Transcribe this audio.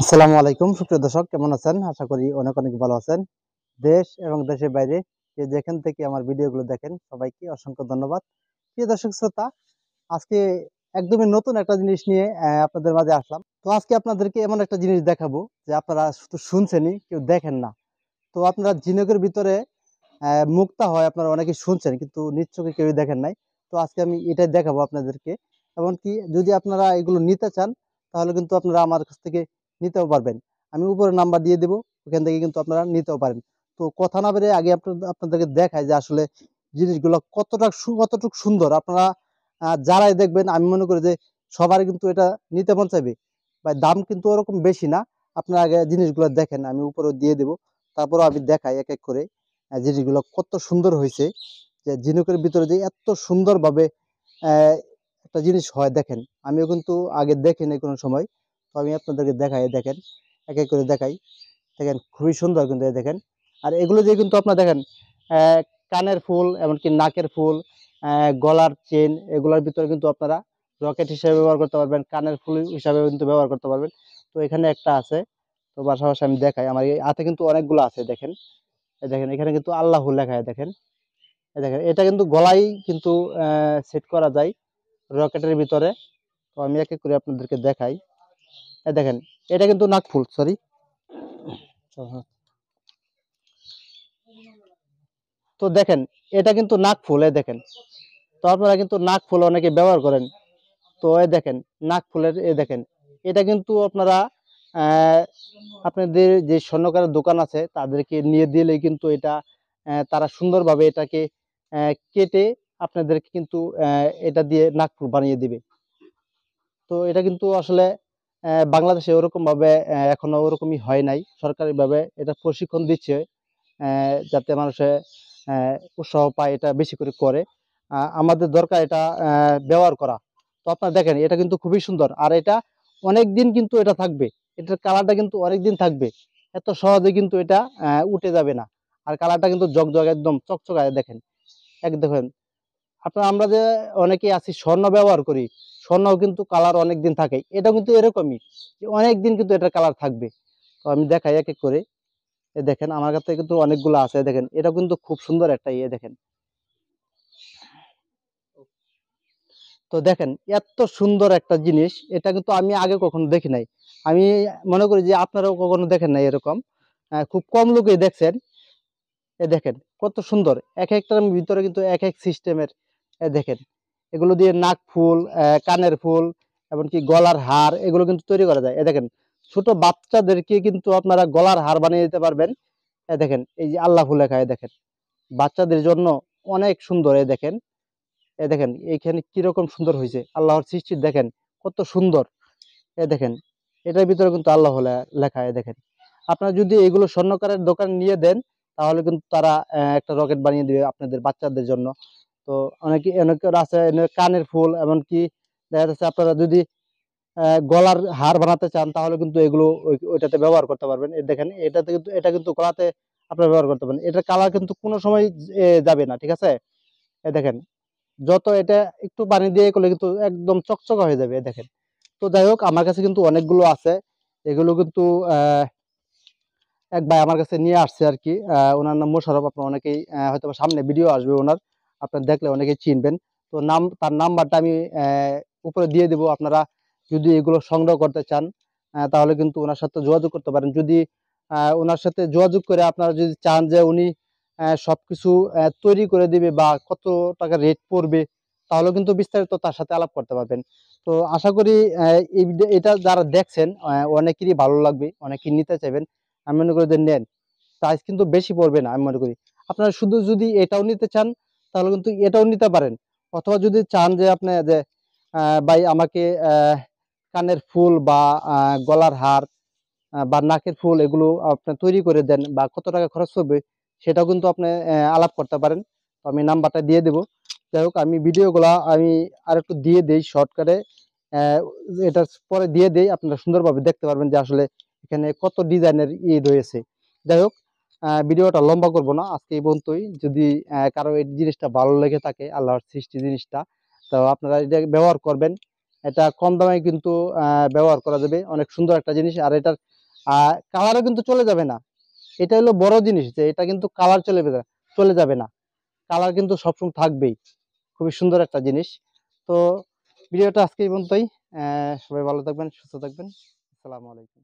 আসসালামু আলাইকুম সুপ্রিয় দর্শক, কেমন আছেন? আশা করি অনেক অনেক ভালো আছেন। দেশ এবং দেশের বাইরে যে যেখান থেকে আমার ভিডিওগুলো দেখেন সবাইকে অসংখ্য ধন্যবাদ। প্রিয় দর্শক শ্রোতা, আজকে একদমই নতুন একটা জিনিস নিয়ে আপনাদের মাঝে আসলাম। তো আজকে আপনাদেরকে এমন একটা জিনিস দেখাবো যে আপনারা শুধু শুনছেনই, কেউ দেখেন না। তো আপনারা ঝিনুকের ভিতরে মুক্তা হয়, আপনারা অনেকেই শুনছেন কিন্তু নিজ চোখে কেউই দেখেন নাই। তো আজকে আমি এটাই দেখাবো আপনাদেরকে। এমনকি যদি আপনারা এগুলো নিতে চান তাহলে কিন্তু আপনারা আমার কাছ থেকে নিতেও পারবেন। আমি উপরে নাম্বার দিয়ে দেবো, ওখান থেকে কিন্তু আপনারা নিতেও পারেন। তো কথা না বেরিয়ে আগে আপনাদেরকে দেখাই যে আসলে জিনিসগুলো কতটুকু সুন্দর। আপনারা যারাই দেখবেন, আমি মনে করি যে সবারই কিন্তু এটা নিতে মন চাইবে। ভাই দাম কিন্তু ওরকম বেশি না। আপনারা আগে জিনিসগুলো দেখেন, আমি উপরে দিয়ে দেবো। তারপরেও আমি দেখাই এক এক করে জিনিসগুলো কত সুন্দর হয়েছে। যে ঝিনুকের ভিতরে যে এত সুন্দরভাবে আহ, একটা জিনিস হয় দেখেন। আমিও কিন্তু আগে দেখিনি কোনো সময়। তো আমি আপনাদেরকে দেখাই, দেখেন এক এক করে দেখাই। দেখেন খুবই সুন্দর কিন্তু এই দেখেন। আর এগুলো দিয়ে কিন্তু আপনার দেখেন আহ, কানের ফুল, এমনকি নাকের ফুল, গলার চেন, এগুলোর ভিতরে কিন্তু আপনারা রকেট হিসেবে ব্যবহার করতে পারবেন, কানের ফুল হিসাবে কিন্তু ব্যবহার করতে পারবেন। তো এখানে একটা আছে। তো পাশাপাশি আমি দেখাই, আমার এই হাতে কিন্তু অনেকগুলো আছে দেখেন। এই দেখেন এখানে কিন্তু আল্লাহ লেখা, দেখেন। এই দেখেন এটা কিন্তু গলায় কিন্তু সেট করা যায় রকেটের ভিতরে। তো আমি এক এক করে আপনাদেরকে দেখাই। এই দেখেন এটা কিন্তু নাকফুল, সরি। তো দেখেন এটা কিন্তু নাকফুল, এই দেখেন। তো আপনারা কিন্তু নাকফুল অনেকে ব্যবহার করেন। তো এই দেখেন নাকফুলের, এই দেখেন এটা কিন্তু আপনারা আহ, আপনাদের যে স্বর্ণকারের দোকান আছে তাদেরকে নিয়ে দিলেই কিন্তু এটা তারা সুন্দরভাবে এটাকে কেটে আপনাদেরকে কিন্তু এটা দিয়ে নাকফুল বানিয়ে দিবে। তো এটা কিন্তু আসলে বাংলাদেশে ওরকম ভাবে এখনো ওরকমই হয় নাই। সরকারি ভাবে এটা প্রশিক্ষণ দিচ্ছে যাতে মানুষে উৎসাহ পায়, এটা বেশি করে করে। আমাদের দরকার এটা ব্যবহার করা। তো আপনারা দেখেন এটা কিন্তু খুবই সুন্দর, আর এটা অনেক দিন কিন্তু এটা থাকবে। এটার কালারটা কিন্তু অনেক দিন থাকবে। এত সহজে কিন্তু এটা উঠে যাবে না। আর কালারটা কিন্তু জগজগ একদম চকচকায় দেখেন। দেখেন আপনার আমরা যে অনেকেই আছি স্বর্ণ ব্যবহার করি, স্বর্ণও কিন্তু কালার অনেক দিন থাকে। এটা কিন্তু এরকমই, যে অনেক দিন কিন্তু এটার কালার থাকবে। তো আমি দেখাই এক এক করে। দেখেন আমার কাছে কিন্তু অনেকগুলো আছে, দেখেন এটা কিন্তু খুব সুন্দর একটা ইয়ে দেখেন। তো দেখেন এত সুন্দর একটা জিনিস, এটা কিন্তু আমি আগে কখনো দেখি নাই। আমি মনে করি যে আপনারাও কখনো দেখেন নাই এরকম। খুব কম লোকেই দেখছেন। দেখেন কত সুন্দর, এক একটার ভিতরে কিন্তু এক এক সিস্টেমের। দেখেন এগুলো দিয়ে নাক ফুল, কানের ফুল, এমনকি গলার হার, এগুলো কিন্তু তৈরি করা যায়। দেখেন ছোট বাচ্চাদেরকে কিন্তু আপনারা গলার হার বানিয়ে দিতে পারবেন। দেখেন এই যে আল্লাহ ফুল লেখা, দেখেন বাচ্চাদের জন্য অনেক সুন্দর। দেখেন দেখেন এইখানে কিরকম সুন্দর হয়েছে, আল্লাহর সৃষ্টি দেখেন কত সুন্দর। দেখেন এটার ভিতরে কিন্তু আল্লাহ লেখা। দেখেন আপনারা যদি এগুলো স্বর্ণকারের দোকান নিয়ে দেন তাহলে কিন্তু তারা একটা রকেট বানিয়ে দিবে আপনাদের বাচ্চাদের জন্য। তো অনেকের আছে কানের ফুল, এমনকি দেখা যাচ্ছে আপনারা যদি গলার হার বানাতে চান তাহলে কিন্তু এগুলো ওইটাতে ব্যবহার করতে পারবেন। দেখেন এটা কিন্তু গলাতে আপনারা ব্যবহার করতে পারেন। এটার কালার কিন্তু কোনো সময় যাবে না, ঠিক আছে। দেখেন যত এটা একটু পানি দিয়ে করলে কিন্তু একদম চকচকা হয়ে যাবে, দেখেন। তো যাই হোক আমার কাছে কিন্তু অনেকগুলো আছে। এগুলো কিন্তু এক ভাই আমার কাছে নিয়ে আসছে আর কি। ওনার নাম মোশাররফ, আপনার অনেকেই হয়তো সামনে ভিডিও আসবে ওনার, আপনার দেখলে অনেকেই চিনবেন। তো তার নাম্বারটা আমি উপরে দিয়ে দেবো। আপনারা যদি এগুলো সংগ্রহ করতে চান তাহলে কিন্তু ওনার সাথে যোগাযোগ করতে পারেন। যদি ওনার সাথে যোগাযোগ করে আপনারা যদি চান যে উনি সবকিছু তৈরি করে দিবে বা কত টাকা রেট পড়বে, তাহলে কিন্তু বিস্তারিত তার সাথে আলাপ করতে পারবেন। তো আশা করি এটা যারা দেখছেন অনেকেরই ভালো লাগবে, অনেকেই নিতে চাইবেন। আমি মনে করি যে নেন, প্রাইস কিন্তু বেশি পড়বে না। আমি মনে করি আপনারা শুধু যদি এটাও নিতে চান তাহলে কিন্তু এটাও নিতে পারেন। অথবা যদি চান যে আপনি যে ভাই আমাকে কানের ফুল বা গলার হার বা নাকের ফুল এগুলো আপনি তৈরি করে দেন বা কত টাকা খরচ হবে, সেটাও কিন্তু আপনি আলাপ করতে পারেন। তো আমি নাম্বারটা দিয়ে দেবো। যাই হোক আমি ভিডিওগুলা আমি আর একটু দিয়ে দেই শর্টকাটে, এটা পরে দিয়ে দেই, আপনারা সুন্দরভাবে দেখতে পারবেন যে আসলে এখানে কত ডিজাইনের রয়েছে। যাই হোক ভিডিওটা লম্বা করব না, আজকে এই পর্যন্তই। যদি কারো এই জিনিসটা ভালো লেগে থাকে, আল্লাহর সৃষ্টি জিনিসটা, তো আপনারা এটা ব্যবহার করবেন। এটা কম দামে কিন্তু ব্যবহার করা যাবে, অনেক সুন্দর একটা জিনিস। আর এটার কালারও কিন্তু চলে যাবে না। এটা হলো বড় জিনিস যে এটা কিন্তু কালার চলে যাবে না, কালার কিন্তু সবসময় থাকবেই। খুবই সুন্দর একটা জিনিস। তো ভিডিওটা আজকে এই পর্যন্তই। সবাই ভালো থাকবেন, সুস্থ থাকবেন। আসসালামু আলাইকুম।